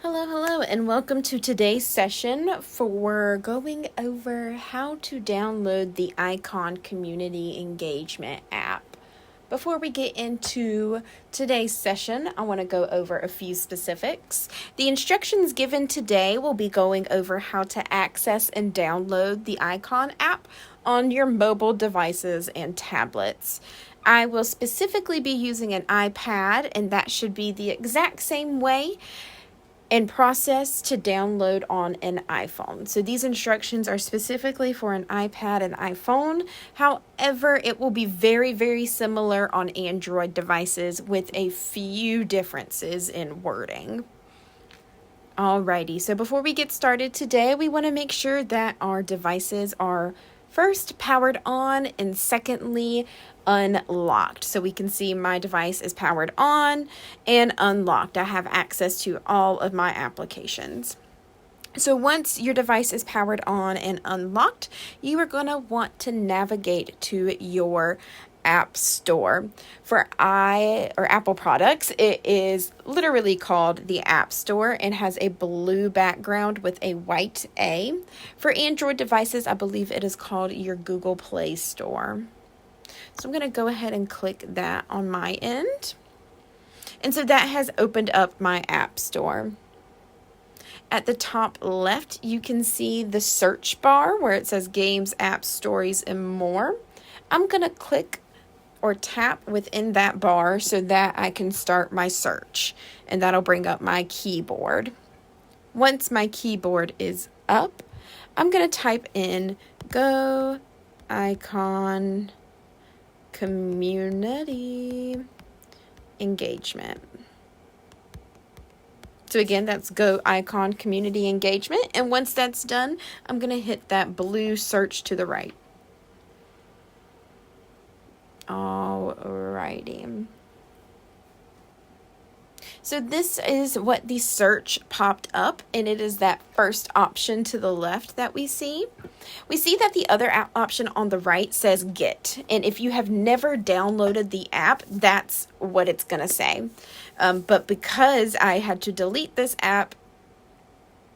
Hello, and welcome to today's session for going over how to download the Icon Community Engagement app. Before we get into today's session, I want to go over a few specifics. The instructions given today will be going over how to access and download the Icon app on your mobile devices and tablets. I will specifically be using an iPad, and that should be the exact same way and process to download on an iPhone. So these instructions are specifically for an iPad and iPhone. However, it will be very similar on Android devices with a few differences in wording. Alrighty, so before we get started today, we want to make sure that our devices are first powered on and secondly unlocked. So we can see my device is powered on and unlocked. I have access to all of my applications. So once your device is powered on and unlocked, you are going to want to navigate to your App Store. For Apple products, it is literally called the App Store and has a blue background with a white A. For Android devices, I believe it is called your Google Play Store. So I'm going to go ahead and click that on my end. And so that has opened up my App Store. At the top left, you can see the search bar where it says games, apps, stories, and more. I'm going to click or tap within that bar so that I can start my search, and that'll bring up my keyboard. Once my keyboard is up, I'm going to type in Go Icon Community Engagement. So again, that's Go Icon Community Engagement, and once that's done, I'm going to hit that blue search to the right. Alrighty. So this is what the search popped up, and it is that first option to the left that we see. We see that the other option on the right says Get, and if you have never downloaded the app, that's what it's going to say. But because I had to delete this app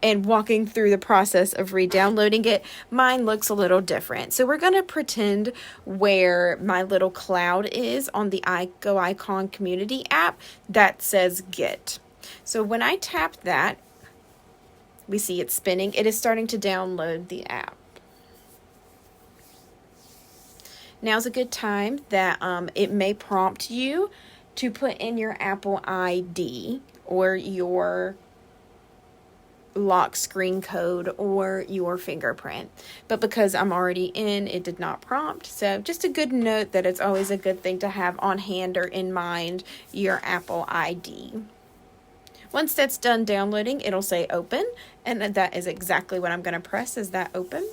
and walking through the process of re-downloading it, mine looks a little different. So we're going to pretend where my little cloud is on the Go Icon Community app that says Get. So when I tap that, we see it spinning. It is starting to download the app. Now's a good time that it may prompt you to put in your Apple ID or your lock screen code or your fingerprint, but because I'm already in, it did not prompt. So just a good note that it's always a good thing to have on hand or in mind your Apple ID. Once that's done downloading, it'll say open, and that is exactly what I'm going to press, is that open.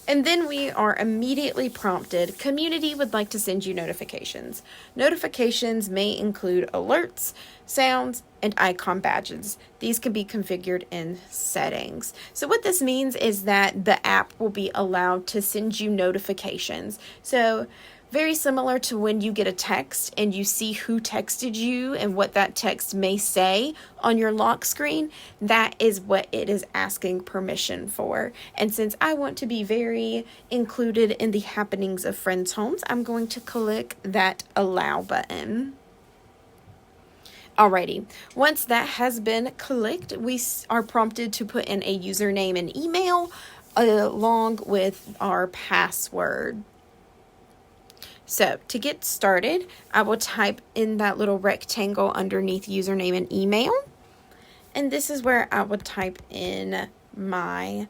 And then we are immediately prompted, Community would like to send you notifications. Notifications may include alerts, sounds, and icon badges. These can be configured in settings. So what this means is that the app will be allowed to send you notifications. So very similar to when you get a text and you see who texted you and what that text may say on your lock screen, that is what it is asking permission for. And since I want to be very included in the happenings of friends' homes, I'm going to click that allow button. Alrighty, once that has been clicked, we are prompted to put in a username and email along with our password. So to get started, I will type in that little rectangle underneath username and email. And this is where I will type in my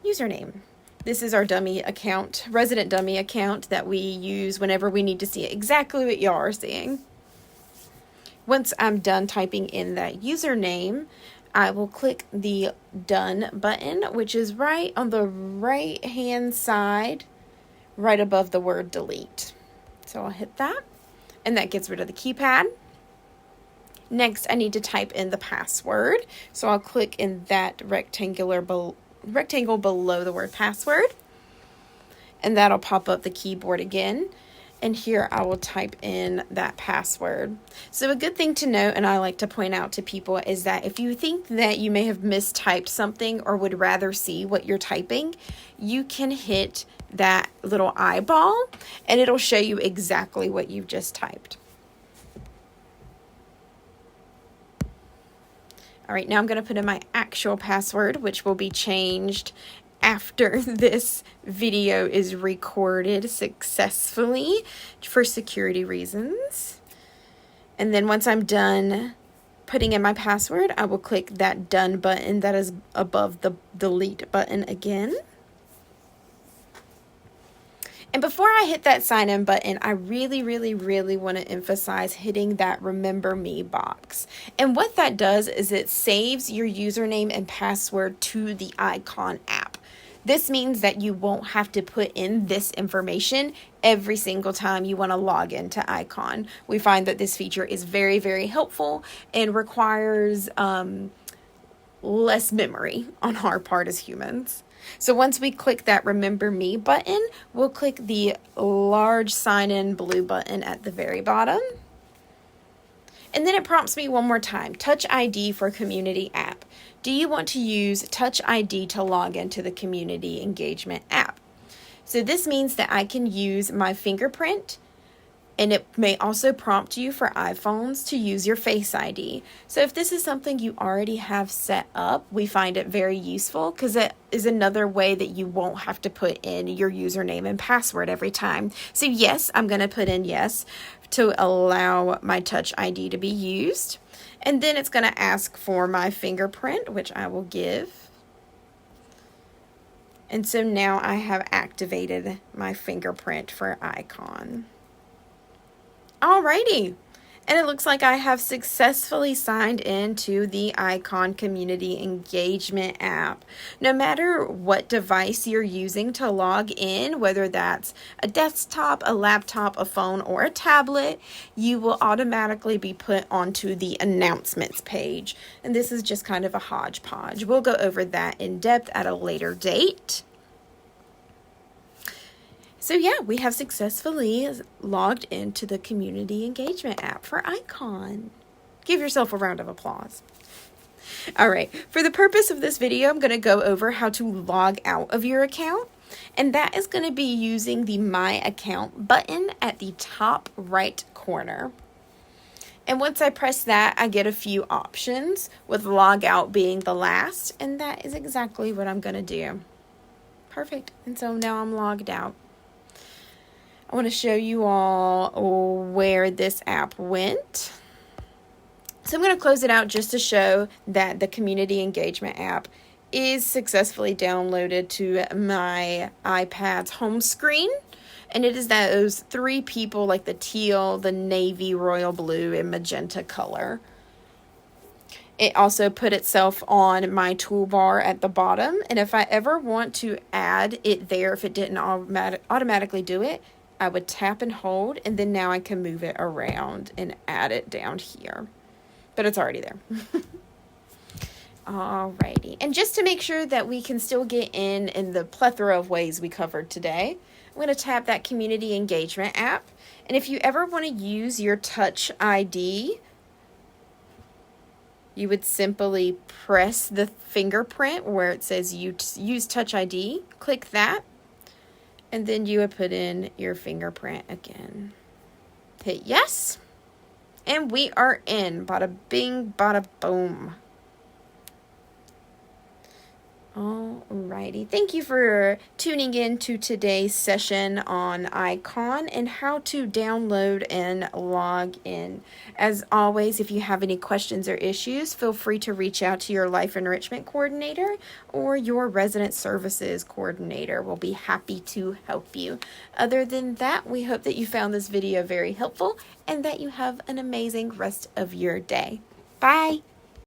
username. This is our dummy account, resident dummy account that we use whenever we need to see exactly what y'all are seeing. Once I'm done typing in that username, I will click the done button, which is right on the right hand side, right above the word delete. So I'll hit that, and that gets rid of the keypad. Next, I need to type in the password. So I'll click in that rectangle below the word password, and that'll pop up the keyboard again. And here I will type in that password. So a good thing to note, and I like to point out to people, is that if you think that you may have mistyped something or would rather see what you're typing, you can hit that little eyeball and it'll show you exactly what you've just typed. All right, now I'm going to put in my actual password, which will be changed after this video is recorded successfully for security reasons. And then once I'm done putting in my password, I will click that done button that is above the delete button again. And before I hit that sign in button, I really want to emphasize hitting that remember me box. And what that does is it saves your username and password to the Icon app. This means that you won't have to put in this information every single time you want to log into Icon. We find that this feature is very helpful and requires less memory on our part as humans. So once we click that remember me button, we'll click the large sign in blue button at the very bottom. And then it prompts me one more time, Touch ID for Community app. Do you want to use Touch ID to log into the Community Engagement app? So this means that I can use my fingerprint, and it may also prompt you for iPhones to use your Face ID. So if this is something you already have set up, we find it very useful because it is another way that you won't have to put in your username and password every time. So yes, I'm going to put in yes to allow my Touch ID to be used. And then it's going to ask for my fingerprint, which I will give. And so now I have activated my fingerprint for Icon. Alrighty, and it looks like I have successfully signed into the Icon Community Engagement app. No matter what device you're using to log in, whether that's a desktop, a laptop, a phone, or a tablet, you will automatically be put onto the announcements page. And this is just kind of a hodgepodge. We'll go over that in depth at a later date. So yeah, we have successfully logged into the Community Engagement app for Icon. Give yourself a round of applause. All right, for the purpose of this video, I'm going to go over how to log out of your account. And that is going to be using the My Account button at the top right corner. And once I press that, I get a few options, with log out being the last. And that is exactly what I'm going to do. Perfect. And so now I'm logged out. I want to show you all where this app went. So I'm going to close it out just to show that the Community Engagement app is successfully downloaded to my iPad's home screen. And it is those three people, like the teal, the navy, royal blue, and magenta color. It also put itself on my toolbar at the bottom. And if I ever want to add it there, if it didn't automatically do it, I would tap and hold, and then now I can move it around and add it down here. But it's already there. Alrighty. And just to make sure that we can still get in the plethora of ways we covered today, I'm going to tap that Community Engagement app. And if you ever want to use your Touch ID, you would simply press the fingerprint where it says use Touch ID. Click that. And then you would put in your fingerprint again. Hit yes. And we are in. Bada bing, bada boom. Alrighty. Thank you for tuning in to today's session on Icon and how to download and log in. As always, if you have any questions or issues, feel free to reach out to your Life Enrichment Coordinator or your Resident Services Coordinator. We'll be happy to help you. Other than that, we hope that you found this video very helpful and that you have an amazing rest of your day. Bye!